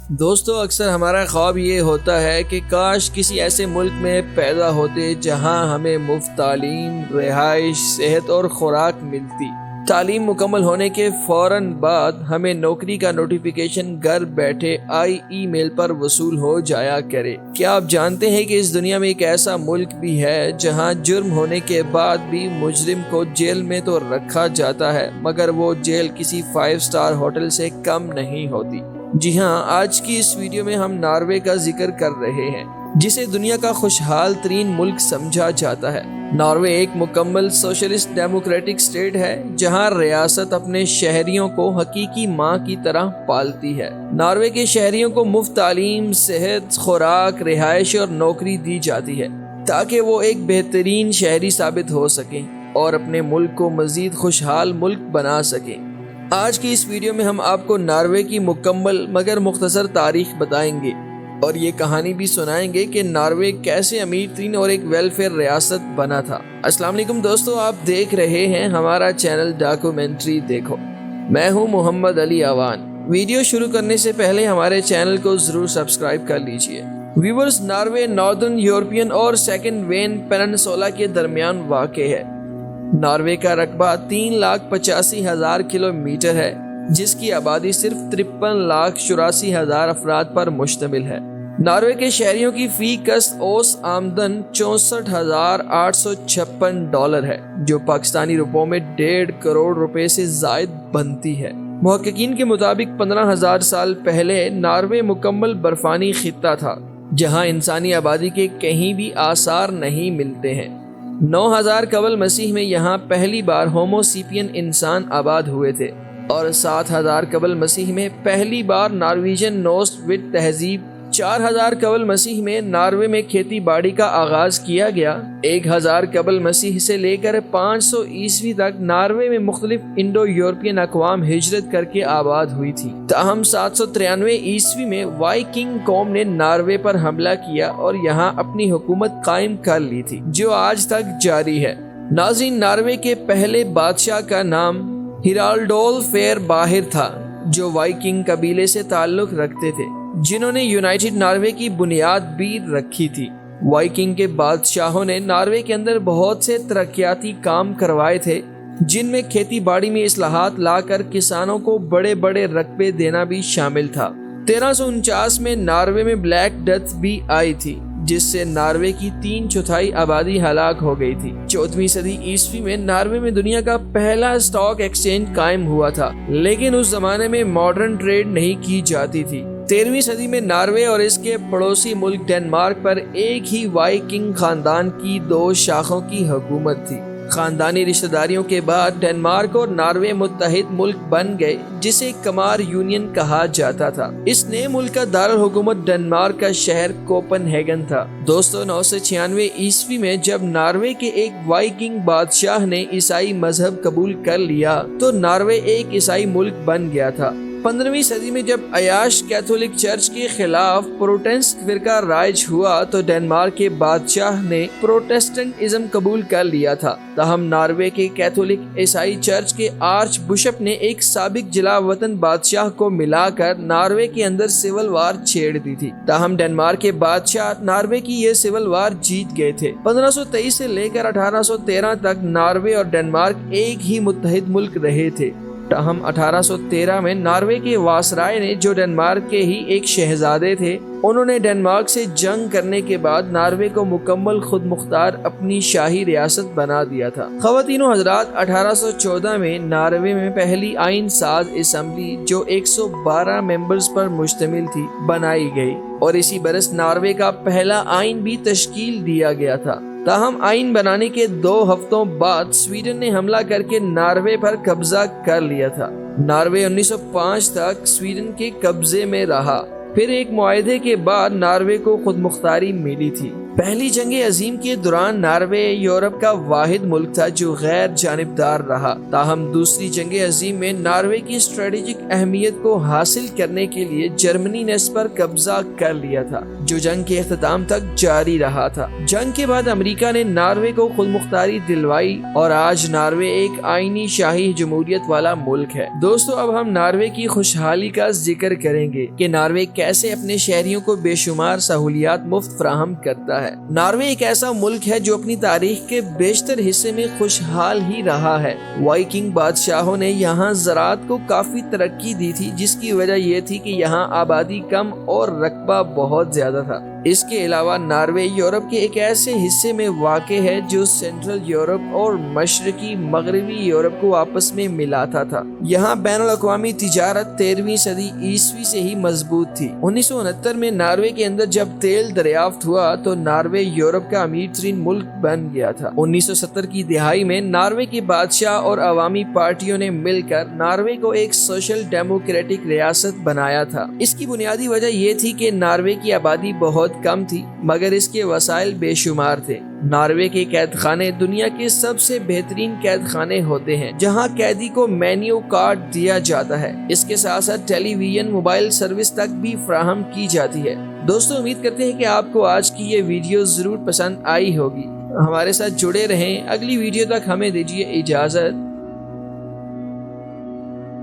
دوستو اکثر ہمارا خواب یہ ہوتا ہے کہ کاش کسی ایسے ملک میں پیدا ہوتے جہاں ہمیں مفت تعلیم، رہائش، صحت اور خوراک ملتی۔ تعلیم مکمل ہونے کے فوراً بعد ہمیں نوکری کا نوٹیفیکیشن گھر بیٹھے ای میل پر وصول ہو جایا کرے۔ کیا آپ جانتے ہیں کہ اس دنیا میں ایک ایسا ملک بھی ہے جہاں جرم ہونے کے بعد بھی مجرم کو جیل میں تو رکھا جاتا ہے مگر وہ جیل کسی 5 اسٹار ہوٹل سے کم نہیں ہوتی؟ جی ہاں، آج کی اس ویڈیو میں ہم ناروے کا ذکر کر رہے ہیں جسے دنیا کا خوشحال ترین ملک سمجھا جاتا ہے۔ ناروے ایک مکمل سوشلسٹ ڈیموکریٹک اسٹیٹ ہے جہاں ریاست اپنے شہریوں کو حقیقی ماں کی طرح پالتی ہے۔ ناروے کے شہریوں کو مفت تعلیم، صحت، خوراک، رہائش اور نوکری دی جاتی ہے تاکہ وہ ایک بہترین شہری ثابت ہو سکیں اور اپنے ملک کو مزید خوشحال ملک بنا سکیں۔ آج کی اس ویڈیو میں ہم آپ کو ناروے کی مکمل مگر مختصر تاریخ بتائیں گے اور یہ کہانی بھی سنائیں گے کہ ناروے کیسے امیر ترین اور ایک ویلفیئر ریاست بنا تھا۔ السلام علیکم دوستو، آپ دیکھ رہے ہیں ہمارا چینل ڈاکومنٹری دیکھو۔ میں ہوں محمد علی اوان۔ ویڈیو شروع کرنے سے پہلے ہمارے چینل کو ضرور سبسکرائب کر لیجئے۔ ویورز، ناروے ناردرن یورپین اور سیکنڈ وین پیننسولا کے درمیان واقع ہے۔ ناروے کا رقبہ 3,85,000 کلومیٹر ہے جس کی آبادی صرف 53,84,000 افراد پر مشتمل ہے۔ ناروے کے شہریوں کی فی کس اوسط آمدن $64,856 ہے جو پاکستانی روپوں میں 1.5 کروڑ روپے سے زائد بنتی ہے۔ محققین کے مطابق 15,000 سال پہلے ناروے مکمل برفانی خطہ تھا جہاں انسانی آبادی کے کہیں بھی آثار نہیں ملتے ہیں۔ 9,000 قبل مسیح میں یہاں پہلی بار ہومو سیپین انسان آباد ہوئے تھے اور 7,000 قبل مسیح میں پہلی بار نارویجن نوسٹ وٹ تہذیب۔ 4,000 قبل مسیح میں ناروے میں کھیتی باڑی کا آغاز کیا گیا۔ 1,000 قبل مسیح سے لے کر 500 عیسوی تک ناروے میں مختلف انڈو یورپین اقوام ہجرت کر کے آباد ہوئی تھی۔ تاہم 793 عیسوی میں وائکنگ قوم نے ناروے پر حملہ کیا اور یہاں اپنی حکومت قائم کر لی تھی جو آج تک جاری ہے۔ ناظرین، ناروے کے پہلے بادشاہ کا نام ہیرالڈول فیر باہر تھا جو وائکنگ قبیلے سے تعلق رکھتے تھے جنہوں نے یونائٹڈ ناروے کی بنیاد بھی رکھی تھی۔ وائکنگ کے بادشاہوں نے ناروے کے اندر بہت سے ترقیاتی کام کروائے تھے جن میں کھیتی باڑی میں اصلاحات لا کر کسانوں کو بڑے بڑے رقبے دینا بھی شامل تھا۔ 1349 میں ناروے میں بلیک ڈیتھ بھی آئی تھی جس سے ناروے کی 3/4 آبادی ہلاک ہو گئی تھی۔ 14ویں صدی عیسوی میں ناروے میں دنیا کا پہلا اسٹاک ایکسچینج قائم ہوا تھا لیکن اس زمانے میں ماڈرن ٹریڈ نہیں کی جاتی تھی۔ 13ویں صدی میں ناروے اور اس کے پڑوسی ملک ڈنمارک پر ایک ہی وائکنگ خاندان کی 2 شاخوں کی حکومت تھی۔ خاندانی رشتہ داریوں کے بعد ڈنمارک اور ناروے متحد ملک بن گئے جسے کمار یونین کہا جاتا تھا۔ اس نئے ملک کا دارالحکومت ڈنمارک کا شہر کوپن ہیگن تھا۔ دوستو، 996 عیسوی میں جب ناروے کے ایک وائکنگ بادشاہ نے عیسائی مذہب قبول کر لیا تو ناروے ایک عیسائی ملک بن گیا تھا۔ 15ویں صدی میں جب عیاش کیتھولک چرچ کے خلاف پروٹسٹنٹ فرقہ رائج ہوا تو ڈنمارک کے بادشاہ نے پروٹسٹنٹزم قبول کر لیا تھا۔ تاہم ناروے کے کیتھولک عیسائی چرچ کے آرچ بشپ نے ایک سابق جلا وطن بادشاہ کو ملا کر ناروے کے اندر سول وار چھیڑ دی تھی۔ تاہم ڈنمارک کے بادشاہ ناروے کی یہ سول وار جیت گئے تھے۔ 1523 سے لے کر 1813 تک ناروے اور ڈنمارک ایک ہی متحد ملک رہے تھے۔ تاہم 1813 میں ناروے کے واسرائے نے جو ڈنمارک کے ہی ایک شہزادے تھے انہوں نے ڈنمارک سے جنگ کرنے کے بعد ناروے کو مکمل خود مختار اپنی شاہی ریاست بنا دیا تھا۔ خواتین و حضرات، 1814 میں ناروے میں پہلی آئین ساز اسمبلی جو 112 ممبرز پر مشتمل تھی بنائی گئی اور اسی برس ناروے کا پہلا آئین بھی تشکیل دیا گیا تھا۔ تاہم آئین بنانے کے 2 ہفتوں بعد سویڈن نے حملہ کر کے ناروے پر قبضہ کر لیا تھا۔ ناروے 1905 تک سویڈن کے قبضے میں رہا۔ پھر ایک معاہدے کے بعد ناروے کو خود مختاری ملی تھی۔ پہلی جنگ عظیم کے دوران ناروے یورپ کا واحد ملک تھا جو غیر جانبدار رہا، تاہم دوسری جنگ عظیم میں ناروے کی اسٹریٹجک اہمیت کو حاصل کرنے کے لیے جرمنی نے اس پر قبضہ کر لیا تھا، جو جنگ کے اختتام تک جاری رہا تھا۔ جنگ کے بعد امریکہ نے ناروے کو خود مختاری دلوائی اور آج ناروے ایک آئینی شاہی جمہوریت والا ملک ہے۔ دوستو، اب ہم ناروے کی خوشحالی کا ذکر کریں گے کہ ناروے کیسے اپنے شہریوں کو بے شمار سہولیات مفت فراہم کرتا ہے۔ ناروے ایک ایسا ملک ہے جو اپنی تاریخ کے بیشتر حصے میں خوشحال ہی رہا ہے۔ وائکنگ بادشاہوں نے یہاں زراعت کو کافی ترقی دی تھی، جس کی وجہ یہ تھی کہ یہاں آبادی کم اور رقبہ بہت زیادہ تھا۔ اس کے علاوہ ناروے یورپ کے ایک ایسے حصے میں واقع ہے جو سینٹرل یورپ اور مشرقی مغربی یورپ کو آپس میں ملاتا تھا۔ یہاں بین الاقوامی تجارت 13ویں صدی عیسوی سے ہی مضبوط تھی۔ 1969 میں ناروے کے اندر جب تیل دریافت ہوا تو ناروے یورپ کا امیر ترین ملک بن گیا تھا۔ 1970 کی دہائی میں ناروے کے بادشاہ اور عوامی پارٹیوں نے مل کر ناروے کو ایک سوشل ڈیموکریٹک ریاست بنایا تھا۔ اس کی بنیادی وجہ یہ تھی کہ ناروے کی آبادی بہت کم تھی مگر اس کے وسائل بے شمار تھے۔ ناروے کے قید خانے دنیا کے سب سے بہترین قید خانے ہوتے ہیں، جہاں قیدی کو مینیو کارڈ دیا جاتا ہے۔ اس کے ساتھ ساتھ ٹیلی ویژن موبائل سروس تک بھی فراہم کی جاتی ہے۔ دوستو، امید کرتے ہیں کہ آپ کو آج کی یہ ویڈیو ضرور پسند آئی ہوگی۔ ہمارے ساتھ جڑے رہیں۔ اگلی ویڈیو تک ہمیں دیجیے اجازت۔